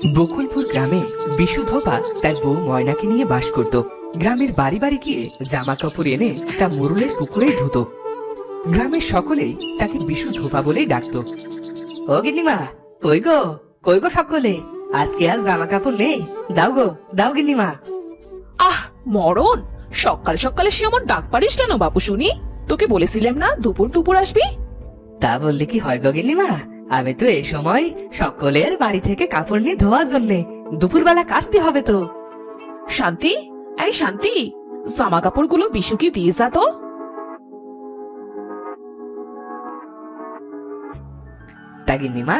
বকুলপুর গ্রামে বিশু ধোপা তার বউ ময়নাকে নিয়ে বাস করত। গ্রামের বাড়ি বাড়ি গিয়ে জামা কাপড় এনে তা মোরলের পুকুরেই ধুত। গ্রামের সকলেই তাকে বিশু ধোপা বলেই ডাকতো। ও গিন্নিমা, কই গো কই গো সকলে, আজকে আর জামা কাপড় নেই, দাও গো দাও গিন্নিমা। আহ মরণ, সকাল সকালে সে আমার ডাক পারিস কেন বাপু শুনি? তোকে বলেছিলাম না দুপুর দুপুর আসবি? তা বললে কি হয় গো গিন্নিমা, আমি তো এই সময় সকলের বাড়ি থেকে কাপড় নিয়ে ধোয়ার জন্যে দুপুরবেলা কাচতে হবে তো। শান্তি, এই শান্তি, জামা কাপড়গুলো বিশুকে দিয়ে যা তো। তা গিন্নিমা,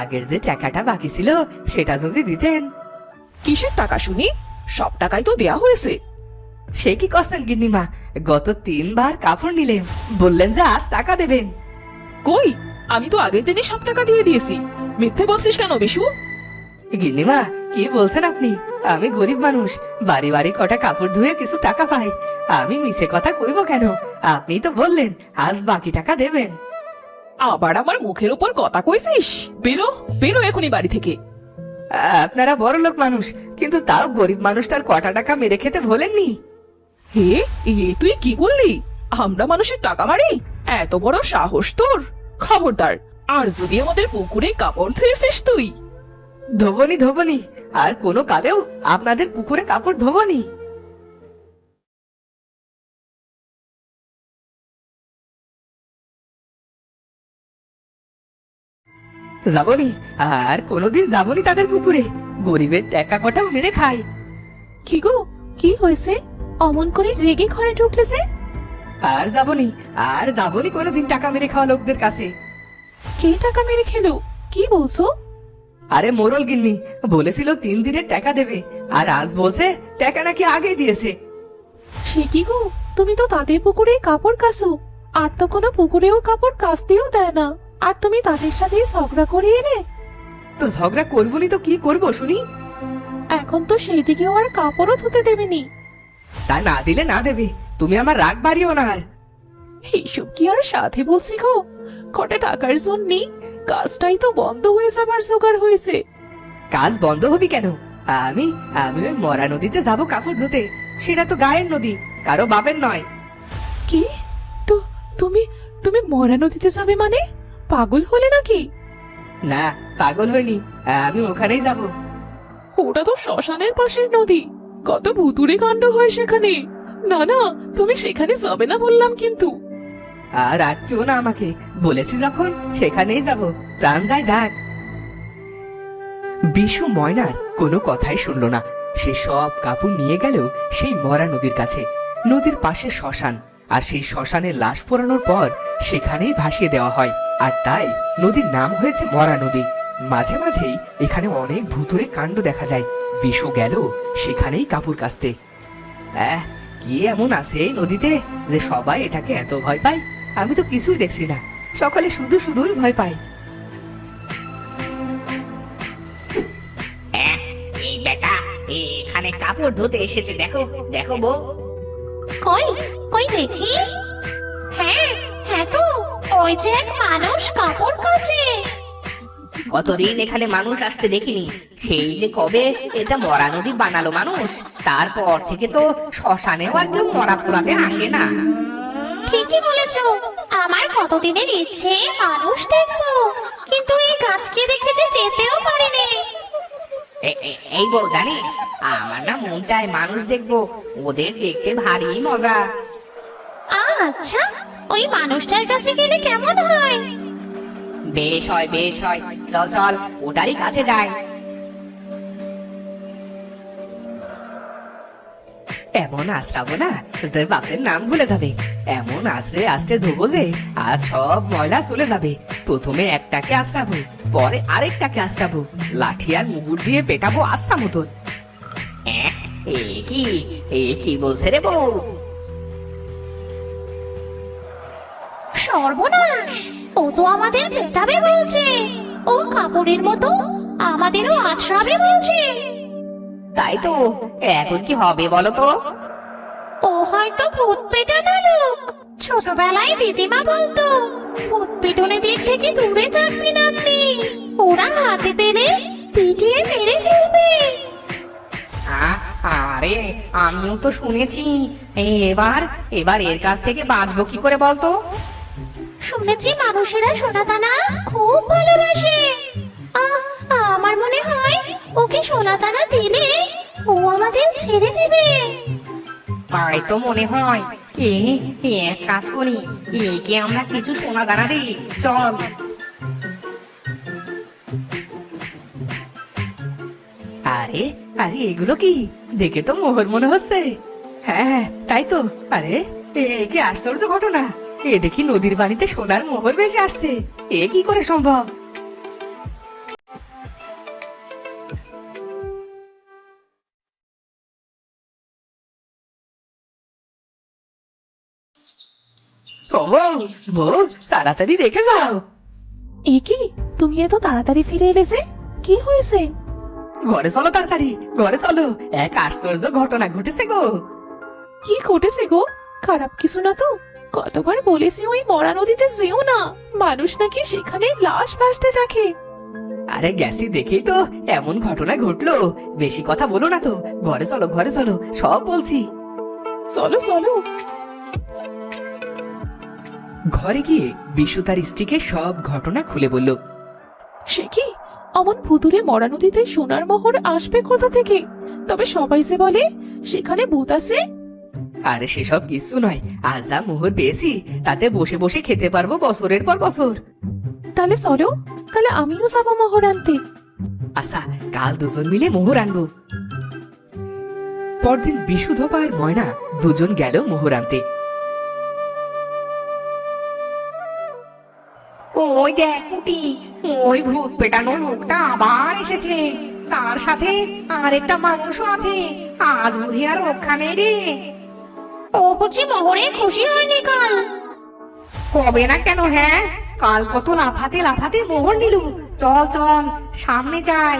আগের যে টাকাটা বাকি ছিল সেটা যদি দিতেন। কিসের টাকা শুনি? সব টাকাই তো দেয়া হয়েছে। সে কি করছেন গিন্নিমা, গত 3 বার কাপড় নিলেন, বললেন যে আজ টাকা দেবেন। কই, আমি তো আগের দিনই সব টাকা দিয়ে দিয়েছি। মিথ্যে বলছিস কেন বিশু? গিন্নিমা কি বলছেন আপনি, আমি গরিব মানুষ, বাড়ি বাড়ি কটা কাপড় ধুয়ে কিছু টাকা পাই, আমি মিছে কথা কইব কেন? আপনি তো বললেন আজ বাকি টাকা দেবেন। আবার আমার মুখের উপর কথা কইছিস? বেরো বেরো এখনই বাড়ি থেকে। আপনারা বড় লোক মানুষ, কিন্তু তাও গরিব মানুষটার কটা টাকা মেরে খেতে ভোলেননি। হে, এ তুই কি বললি? আমরা মানুষের টাকা মারি? এত বড় সাহস তোর! খবরদার, আর যদি আমাদের পুকুরে কাপড় ধুয়েছিস তুই। ধোবনি ধোবনি, আর কোনো কালেও আপনাদের পুকুরে কাপড় ধোবনি। যাবনি, আর কোনোদিন যাবনি তাদের পুকুরে, গরিবের টাকা কটাও মেরে খায়। কি গো, কি হয়েছে? অমন করে রেগে ঘরে ঢুকলে যে? আর যাবনি, আর যাবনি কোনোদিন টাকা মেরে খাওয়া লোকদের কাছে। কে টাকা মেরে খেলো? কি বলছো? আরে মোরল গিন্নি বলেছিল 3 দিনের টাকা দেবে, আর আজ বলছে টাকা নাকি আগে দিয়েছে। সে কি গো, তুমি তো তাদের পুকুরে কাপড় কাচো, আর তো কোনো পুকুরেও কাপড় কাচতেও দেয় না, আর তুমি তাদের সাথে ঝগড়া করে এলে। তো ঝগড়া করবনি তো কি করব শুনি? এখন তো সেই দিকেও আর কাপড়ও ধুতে দেবেনি। তা না দিলে না দেবে, তুমি আমার রাগ বাড়িও না। আর এইসব কি আর সাথে বলছি গো, কটা টাকার জন্যে কাজটাই তো বন্ধ হয়ে যাবার জোগাড় হয়েছে। কাজ বন্ধ হবি কেন? আমি আমি ওই মরা নদীতে যাব কাপড় ধুতে, সেটা তো গায়ের নদী, কারো বাপের নয়। কি? তো তুমি তুমি মরা নদীতে যাবে মানে? পাগল হলে নাকি? না, পাগল হইনি, আমি ওখানেই যাব। ওটা তো শ্মশানের পাশের নদী, কত ভুতুড়ে কাণ্ড হয় সেখানে। না না, তুমি সেখানে যাবে না বললাম কিন্তু। আর আটকেও না আমাকে, বলেছি যখন সেখানেই যাব, প্রাণ যায় যাক। বিশু ময়নার কোনো কথাই শুনলো না, সে সব কাপড় নিয়ে গেল সেই মরা নদীর কাছে। নদীর পাশে শ্মশান, আর সেই শ্মশানে লাশ পোড়ানোর পর সেখানেই ভাসিয়ে দেওয়া হয়, আর তাই নদীর নাম হয়েছে মরা নদী। মাঝে মাঝেই এখানে অনেক ভুতুড়ে কাণ্ড দেখা যায়। বিশু গেল সেখানেই কাপড় কাচতে। কি এমন আছে এই নদীতে যে সবাই এটাকে এত ভয় পায়? আমি তো কিছুই দেখছি না, সকালে শুধু শুধুই ভয় পাই। এই বেটা এখানে কাপড় ধুতে এসেছে, দেখো দেখো বউ। কই কই দেখি। হ্যাঁ হ্যাঁ, তো ওই যে এক মানুষ কাপড় কাচে। কতদিন এখানে মানুষ আসতে দেখিনি, সেই যে কবে এটা মরা নদী বানালো মানুষ, তারপর থেকে তো শ্মশানেও আর কেউ মরা পোড়াতে আসে না। ঠিকই বলেছো, আমার কতদিনের ইচ্ছে মানুষ দেখবো, কিন্তু এই গাছকে দেখে যে যেতেও পারিনি। এই বউ জানিস, আমার না মন চায় মানুষ দেখবো, ওদের দেখতে ভারী মজা। আচ্ছা, ওই মানুষটার কাছে গেলে কেমন হয়? বেশ হয় বেশ হয়, চল চল ওটারই কাছে যাই। এমন আশ্রাবো না যে বাপের নাম ভুলে যাবে, এমন আশ্রে আশ্রে ধোবো যে আজ সব ময়লা চলে যাবে। প্রথমে একটাকে আশ্রাবো, পরে আরেকটাকে আশ্রাবো, লাঠি আর মুগুর দিয়ে পেটাবো আস্থা মতন। এ কি বলছে রে বউ? সর্বনাশ, ও তো আমাদের পেটাবে বলছে, ও কাপড়ের মতো আমাদেরও আছড়াবে বলছে। তাই তো, এখন কি হবে বলো তো? ও হয়তো ভূত পেটানো লোক। ছোটবেলায় দিদিমা বলতো, ভূত পেটনের দিক থেকে দূরে থাকবি নাতনি, ওরা হাতে পেলে পিটিয়ে মেরে ফেলবে। আরে আমিও তো শুনেছি। এবার এবার এর কাছ থেকে বাঁচবো কি করে বলতো? শুনেছি মানুষেরা সোনাদানা খুব ভালোবাসে। আমার মনে হয় ওকে সোনাদানা দিলে ও আমাদের ছেড়ে দেবে। তাই তো মনে হয়। এক কাজ করি, একে আমরা কিছু সোনা দানা দিই, চল। আরে আরে এগুলো কি? দেখে তো মোহর মনে হচ্ছে। হ্যাঁ তাই তো। আরে এ কি আশ্চর্য ঘটনা! এ দেখি নদীর পানিতে সোনার মোহর ভেসে আসছে। এ কি করে সম্ভব? বউ, তাড়াতাড়ি দেখে যাও। এ কি, তুমি এত তাড়াতাড়ি ফিরে এলে যে? কি হয়েছে? ঘরে চলো তাড়াতাড়ি, ঘরে চলো। এক আশ্চর্য ঘটনা ঘটেছে গো। কি ঘটেছে গো? খারাপ কিছু না তো? কতবার বলেছি ওই মরা নদীতে যেও না, মানুষ নাকি সেখানে লাশ ভাসতে থাকে। আরে গেছি দেখেই তো এমন ঘটনা ঘটলো। বেশি কথা বলো না তো, ঘরে চলো, ঘরে চলো, সব বলছি। চলো চলো। ঘরে গিয়ে বিশু তার স্ত্রীকে সব ঘটনা খুলে বলল। সে কি, অমন ভুতুরে মরা নদীতে সোনার মোহর আসবে কোথা থেকে? তবে সবাই যে বলে সেখানে ভূত আছে। আরে সেসব কিছু নয়, আজ যা মোহর পেয়েছি তাতে বসে বসে খেতে পারবো বছরের পর বছর। তাহলে চলো, তাহলে আমিও যাবো মোহর আনতে। আচ্ছা, কাল দুজন মিলে মোহর আনবো। পরদিন বিশু, ধোপা আর ময়না দুজন গেল মোহর আনতে। ওই দেখ পুটি, ওই ভূত পেটানো লোকটা আবার এসেছে। তার সাথে আরেকটা মানুষও আছে। আজ বুঝি আর রক্ষা নেই রে। ও বুঝি মোহরে খুশি হয়নি কাল? হবে না কেন? হ্যাঁ, কাল কত লাফাতে লাফাতে মোহর নিল। চল চল, সামনে যাই।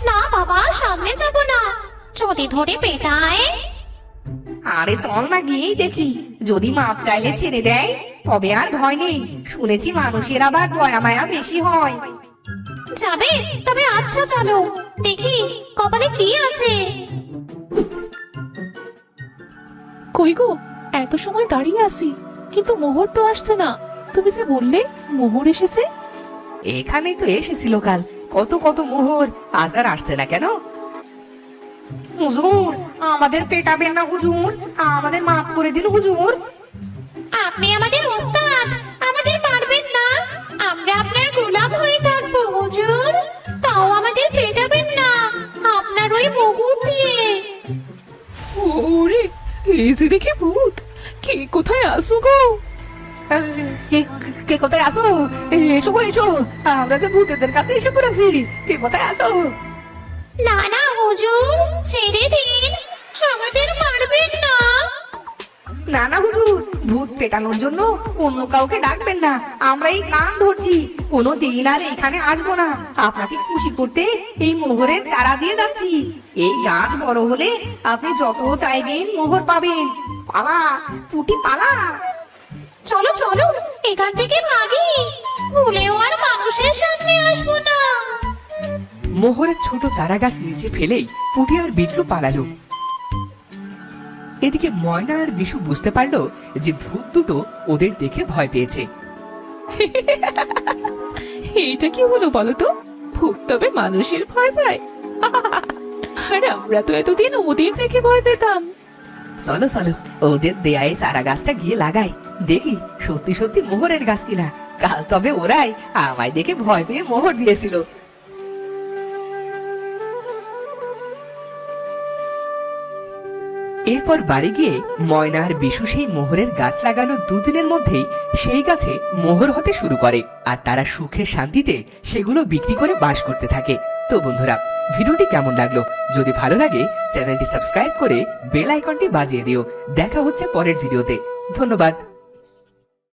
না বাবা, সামনে যাব না, যদি ধরে পেটায়। আরে চল না, গিয়েই দেখি। যদি মাপ চাইলে ছেড়ে দেয় তবে আর ভয় নেই। শুনেছি মানুষের আবার দয়া মায়া বেশি হয়। যাবে? তবে আচ্ছা চলো, দেখি কপালে কি আছে। কই গো, এত সময় দাঁড়িয়ে আছি কিন্তু মোহর তো আসছে না। তুমি যে বললে মোহর এসেছে। এখানেই তো এসেছিল কাল, কত কত মোহর, আজ আর আসছে না কেন? হুজুর, আমাদের পেটাবেন না হুজুর, আমাদের মাফ করে দিন হুজুর। আপনি আমাদের ওস্তাদ, আমাদের মারবেন না। আমরা আপনার গোলাম হয়ে থাকবো হুজুর, তাও আমাদের পেটাবেন না আপনার ওই মোহর দিয়ে। ওরে, এই যে দেখি ভূত! কে কোথায় আসো গো? কে কোথায় আসো? এসো গো, এসো। আমরা যে ভূতেদের কাছে এসে পড়েছি। কে কোথায় আসো? না না হুজুর, ছেড়ে দিন, আমাদের মারবেন না। না না হুজুর, ভূত পেটানোর জন্য অন্য কাউকে ডাকবেন না। আমরা এই কান ধরছি, কোনো দিন আর এখানে আসবো না। আপনাকে খুশি করতে এই মোহরের চারা দিয়ে যাচ্ছি। এই গাছ বড় হলে আপনি যত চাইবেন মোহর পাবেন। পালা পুটি, পালা। চলো চলো, এখান থেকে ভাগি, ভুলেও আর মানুষের সামনে আসবো না। মোহরের ছোট চারা গাছ নিচে ফেলেই পুটি আর বিটলু পালালো। এদিকে ময়না আর বিশু বুঝতে পারলো যে ভূত দুটো ওদের দেখে ভয় পেয়েছে। এইটা কি হলো বলো তো? ভূত তবে মানুষের ভয় পায়? আর আমরা তো এতদিন ওদের দেখে ভয় পেতাম। চলো চলো, ওদের দেয়ায় চারা গাছটা গিয়ে লাগাই, দেখি সত্যি সত্যি মোহরের গাছ কিনা। কাল তবে ওরাই আমায় দেখে ভয় পেয়ে মোহর দিয়েছিল। এরপর বাড়ি গিয়ে ময়না আর বিশু সেই মোহরের গাছ লাগানো দুদিনের মধ্যেই সেই গাছে মোহর হতে শুরু করে, আর তারা সুখে শান্তিতে সেগুলো বিক্রি করে বাস করতে থাকে। তো বন্ধুরা, ভিডিওটি কেমন লাগলো? যদি ভালো লাগে চ্যানেলটি সাবস্ক্রাইব করে বেল আইকনটি বাজিয়ে দিও। দেখা হচ্ছে পরের ভিডিওতে। ধন্যবাদ।